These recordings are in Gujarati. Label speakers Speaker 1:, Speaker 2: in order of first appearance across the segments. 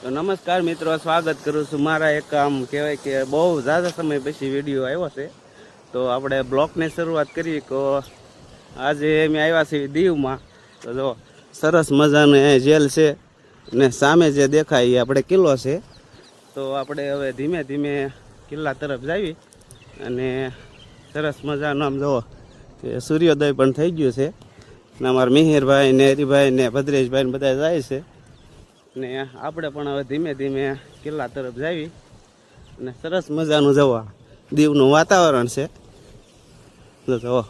Speaker 1: તો નમસ્કાર મિત્રો, સ્વાગત કરું છું મારા એક આમ કહેવાય કે બહુ ઝાઝા સમય પછી વિડીયો આવ્યો છે. તો આપણે બ્લોગની શરૂઆત કરી. તો આજે અમે આવ્યા છીએ દીવમાં. તો જો સરસ મજાનો જેલ છે ને સામે જે દેખાય એ આપણે કિલ્લો છે. તો આપણે હવે ધીમે ધીમે કિલ્લા તરફ જઈએ અને સરસ મજાનો આમ જુઓ કે સૂર્યોદય પણ થઈ ગયું છે ને અમારા મિહિરભાઈ ને હરિભાઈ ને ભદ્રેશભાઈ ને બધા જાય છે ને આપણે પણ હવે ધીમે ધીમે કિલ્લા તરફ જઈએ અને સરસ મજાનું જવા દીવનું વાતાવરણ છે. જુઓ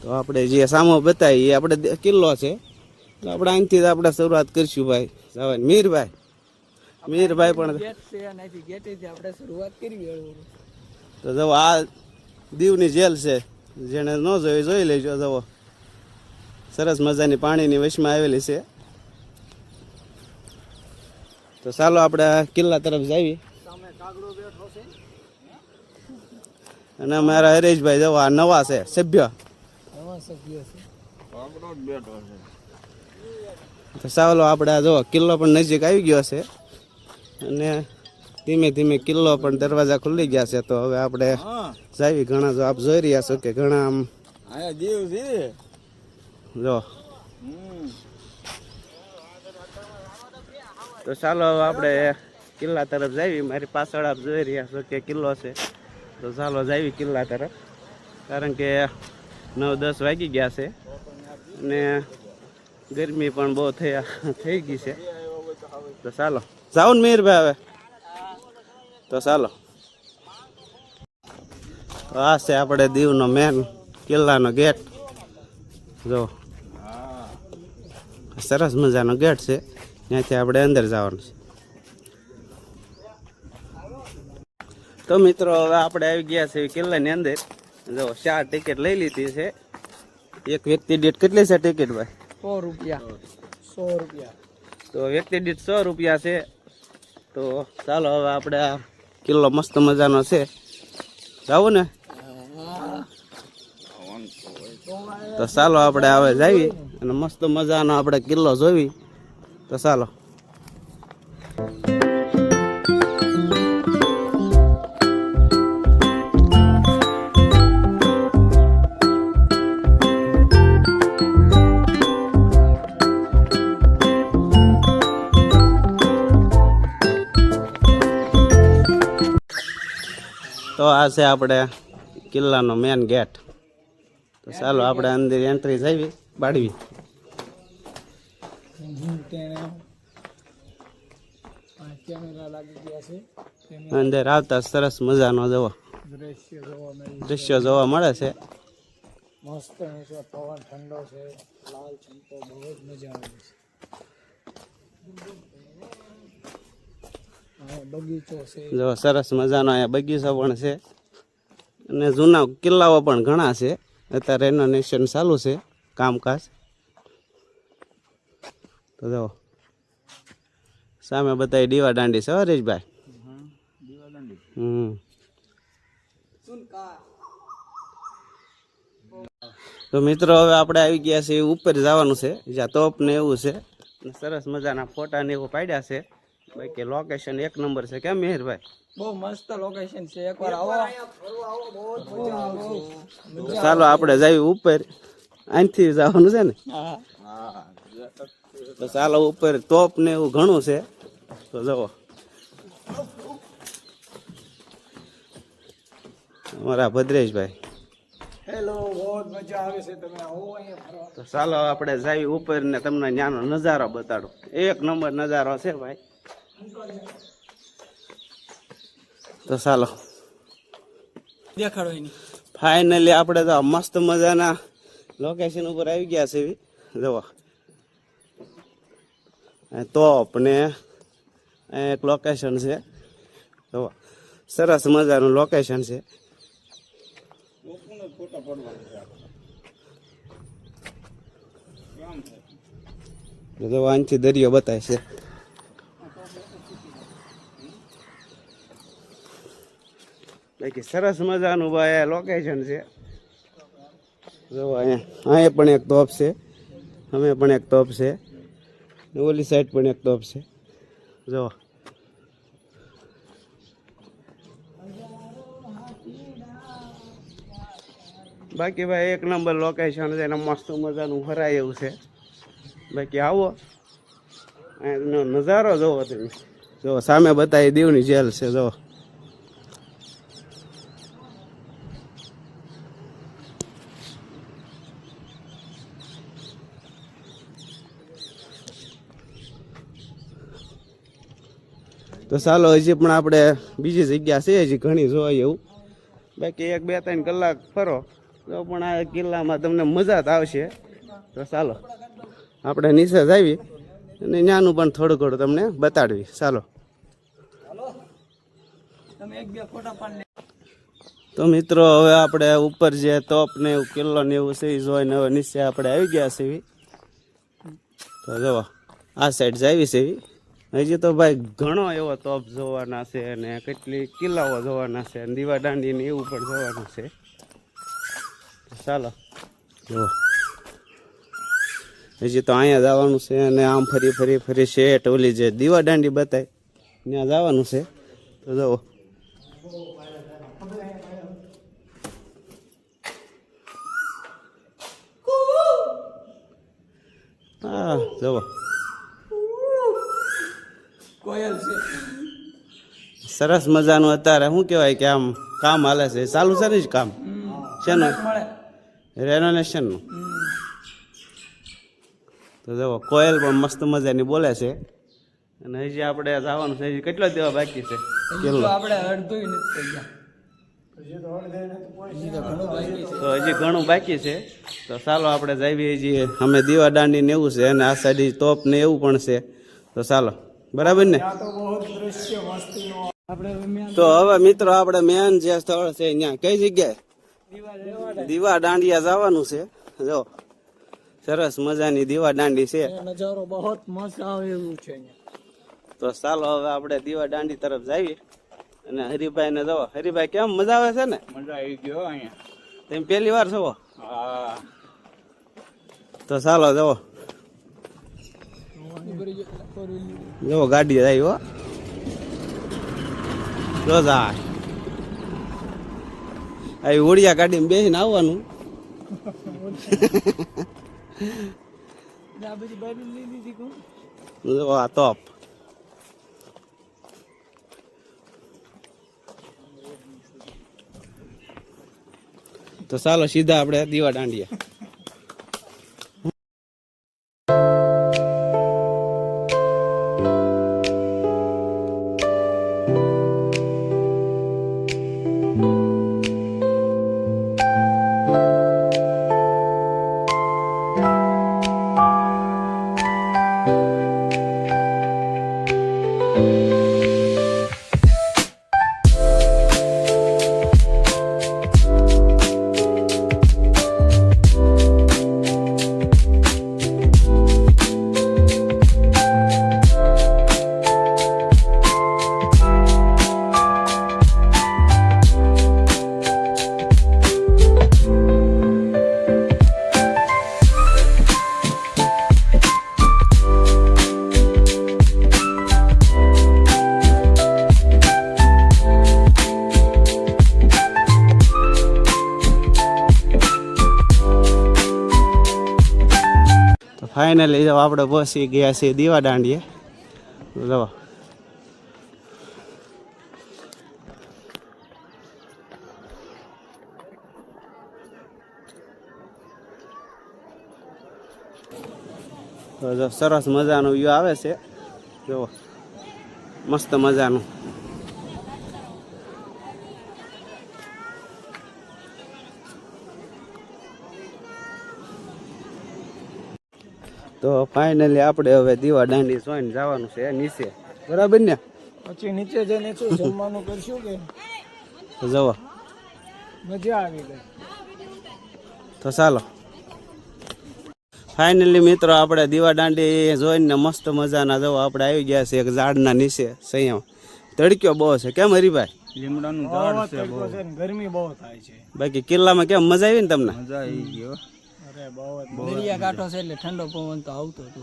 Speaker 1: તો આપણે જે સામો બતાવીએ એ આપણે કિલ્લો છે. તો આપણે અહીંથી જ આપણે શરૂઆત કરીશું ભાઈ જવાની. મીરભાઈ પણ તો જવો આ દીવની જેલ છે, જેને ન જોઈ જોઈ લેજો. જવો સરસ મજાની પાણીની વચમાં આવેલી છે. તો ચાલો આપણે કિલ્લા તરફ જઈએ. અને અમારા હરેશભાઈ જવો આ નવા છે સભ્ય. તો ચાલો આપણે જો કિલ્લો પણ નજીક આવી ગયો છે અને ધીમે ધીમે કિલ્લો પણ દરવાજા ખુલી ગયા છે. તો હવે આપણે જાવી. ઘણા જો આપ જોઈ રહ્યા છો કે ઘણા આમ જો. તો ચાલો હવે આપણે કિલ્લા તરફ જઈએ. મારી પાછળ આપ જોઈ રહ્યા છો કે કિલ્લો છે. તો ચાલો જઈએ કિલ્લા તરફ, કારણ કે 9-10 વાગી ગયા છે અને ગરમી પણ બહુ થઈ ગઈ છે. તો ચાલો જાઓ ને મીરભાઈ હવે. તો ચાલો આ છે આપણે દીવનો મેન કિલ્લાનો ગેટ. જો સરસ મજાનો ગેટ છે, ત્યાંથી આપણે અંદર જવાનું છે. તો મિત્રો હવે આપણે આવી ગયા છે કિલ્લાની અંદર. જો 4 ટિકિટ લઈ લીધી છે. એક વ્યક્તિ દીઠ કેટલી છે ટિકિટ ભાઈ?
Speaker 2: 100 રૂપિયા. 100 રૂપિયા.
Speaker 1: તો વ્યક્તિ દીઠ 100 રૂપિયા છે. તો ચાલો હવે આપણે આ કિલ્લો મસ્ત મજાનો છે, જાવું ને? તો ચાલો આપણે હવે જઈએ અને મસ્ત મજાનો આપણે કિલ્લો જોવી. તો ચાલો. તો આ છે આપણે કિલ્લાનો મેન ગેટ. તો ચાલો આપણે અંદર એન્ટ્રી જઈએ બાળવી. અંદર આવતા સરસ મજાનો જવો દ્રશ્ય જોવા મળે છે.
Speaker 2: મસ્ત પવન ઠંડો છે, લાલ ચંપો, બહુ જ મજા આવે છે. બગીચો છે,
Speaker 1: જો સરસ મજાનો અહીંયા બગીચો પણ છે અને જૂના કિલ્લાઓ પણ ઘણા છે. અત્યારે રેનોવેશન ચાલુ છે, કામકાજ. તો જો સામે બધા દીવા દાંડી છે હરેશભાઈ. તો મિત્રો હવે આપણે આવી ગયા છીએ ઉપર જવાનું છે, જ્યાં તોપ ને એવું છે. સરસ મજાના ફોટા ને એવું પાડ્યા છે. બાકી લોકેશન એક નંબર છે. કેમ મિહિરભાઈ?
Speaker 2: બહુ મસ્ત લોકેશન છે, એકવાર આવો.
Speaker 1: ચાલો આપણે જઈએ ઉપર. અહીંથી જવાનું છે ને? તો ચાલો ઉપર તોપ ને એવું ઘણું છે. તો જુઓ અમારા ભદ્રેશભાઈ.
Speaker 2: હેલો, બહુ મજા આવે છે, તમે આવો અહીંયા.
Speaker 1: તો ચાલો આપણે જઈએ ઉપર ને તમને ત્યાંનો નજારો બતાડો. એક નંબર નજારો છે ભાઈ. તો ચાલો
Speaker 2: દેખાડો એની.
Speaker 1: ફાઇનલી આપણે તો મસ્ત મજાના લોકેશન ઉપર આવી ગયા છે. જુઓ તોપ ને એક લોકેશન છે. જુઓ સરસ મજાનું લોકેશન છે. જો અહીંથી દરિયો બતાય છે. બાકી સરસ મજાનું ભાઈ લોકેશન છે. જો અહીંયા પણ એક તોપ છે, અમે પણ એક તોપ છે. ઓલી સાઈડ પણ એક તોપ છે જો. બાકી ભાઈ એક નંબર લોકેશન છે ને મસ્ત મજાનું ફરાય એવું છે. બાકી આવો એનો નજારો જોવો તમે. જો સામે બતાવી દીવની જેલ છે જો. તો ચાલો હજી પણ આપણે બીજી જગ્યા છે હજી ઘણી જોવાય એવું. બાકી 1-2-3 કલાક ફરો તો પણ આ કિલ્લામાં તમને મજા જ આવશે. તો ચાલો આપણે નીચે જ આવી અને ત્યાંનું પણ થોડું ઘણું તમને બતાડવી. ચાલો તો મિત્રો હવે આપણે ઉપર જે તોપ ને એવું કિલ્લો ને એવું છે એ જોઈને હવે નીચે આપણે આવી ગયા છે. તો જુઓ આ સાઈડ જ આવી છે. હજી તો ભાઈ ઘણો એવો તોપ જોવાના છે અને કેટલી કિલ્લાઓ જોવાના છે અને દીવા દાંડી ને એવું પણ જોવાનું છે. ચાલો જુઓ હજી તો અહીંયા જવાનું છે અને આમ ફરી શેઠ ઓલી જે દીવા દાંડી બતાય ત્યાં જવાનું છે. તો જુઓ હા જુઓ
Speaker 2: કોયલ છે
Speaker 1: સરસ મજાનું અત્યારે શું કહેવાય કે આમ કામ હાલે છે. ચાલુ છે ને જ કામ શેનું રેનોવેશનનું. તો જુઓ કોયલ પણ મસ્ત મજાની બોલે છે. અને હજી આપણે જવાનું છે. હજી કેટલો દેવા બાકી છે કિલ્લો?
Speaker 2: આપણે અડધું નથી થઈ ગયા.
Speaker 1: તો હજી ઘણું બાકી છે. તો ચાલો આપણે જઈએ છીએ. અમે દીવા દાંડી ને એવું છે અને આ સાઈડ તોપ ને એવું પણ છે. તો ચાલો બરાબર ને. તો હવે મિત્રો આપણે મેન જે સ્થળ છે ત્યાં કઈ જગ્યાએ દીવા દાંડિયા જવાનું છે. જો સરસ મજાની દીવા દાંડી છે.
Speaker 2: નજારો બહુ મસ્ત આવે એવું છે.
Speaker 1: તો ચાલો હવે આપણે દીવા દાંડી તરફ જઈએ અને હરિભાઈ ને જવો. હરિભાઈ કેમ મજા આવે છે ને?
Speaker 2: મજા આવી ગયો અહીંયા.
Speaker 1: તમે પહેલી વાર છો?
Speaker 2: હા.
Speaker 1: તો ચાલો જવો. જો ગાડી આવી હો. જો જાય આવી ઓડિયા ગાડીમાં બેસીને આવવાનું. જો આ તોપ. તો ચાલો સીધા આપણે દીવા દાંડિયા. ફાઇનલી જો આપણે પહોંચી ગયા છીએ દીવા દાંડીએ. જો તો સરસ મજાનું વ્યૂ આવે છે. જો મસ્ત મજાનું. તો ફાઇનલી આપણે હવે દીવા દાંડી જોઈને જવાનું છે નીચે. બરાબર ને?
Speaker 2: પછી નીચે જઈને શું જમવાનું કરશું કે
Speaker 1: જવો
Speaker 2: મજા આવી ગઈ.
Speaker 1: તો ચાલો ફાઇનલી મિત્રો આપણે દીવા દાંડી જોઈને મસ્ત મજાના જવો આપણે આવી ગયા છે એક ઝાડના નીચે. સંયમ તડક્યો બહુ છે. કેમ હરિભાઈ?
Speaker 2: લીમડાનું ઝાડ છે બહુ. ગરમી બહુ થાય છે.
Speaker 1: બાકી કિલ્લામાં કેમ મજા આવી ને તમને?
Speaker 2: મજા આવી ગયો. અરે બહુ દરિયા કાંઠો છે એટલે ઠંડો પવન તો આવતો હતો.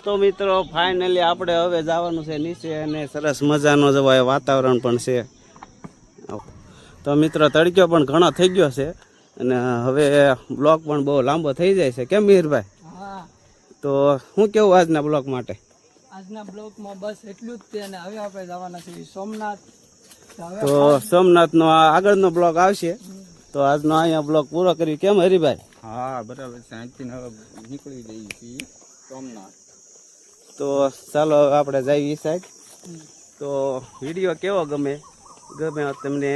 Speaker 1: તો મિત્રો ફાઇનલી આપણે હવે જવાનું છે નીચે અને સરસ મજાનો જવાય વાતાવરણ પણ છે. તો મિત્રો તડક્યો પણ ઘણો થઈ ગયો છે અને હવે બ્લોગ પણ બહુ લાંબો થઈ જાય છે. કેમ મિહિરભાઈ?
Speaker 2: હા,
Speaker 1: તો શું કેવું આજના બ્લોગ માટે?
Speaker 2: આજના બ્લોકમાં બસ એટલું જ છે અને હવે આપણે જવાના છીએ સોમનાથ.
Speaker 1: તો સોમનાથનો આ આગળનો બ્લોગ આવશે. તો આજનો અહીંયા બ્લોગ પૂરો કરી. કેમ હરિભાઈ?
Speaker 3: હા બરાબર છે. અહીંથી હવે નીકળી જઈએ છીએ સોમનાથ.
Speaker 1: તો ચાલો હવે આપણે જઈએ એ સાઈડ. તો વિડીયો કેવો ગમે તમને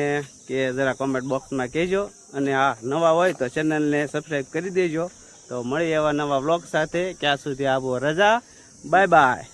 Speaker 1: કે જરા કોમેન્ટ બોક્સમાં કહેજો અને આ નવા હોય તો ચેનલને સબસ્ક્રાઈબ કરી દેજો. તો મળીએ એવા નવા બ્લોગ સાથે. ક્યાં સુધી આપો રજા. Bye bye.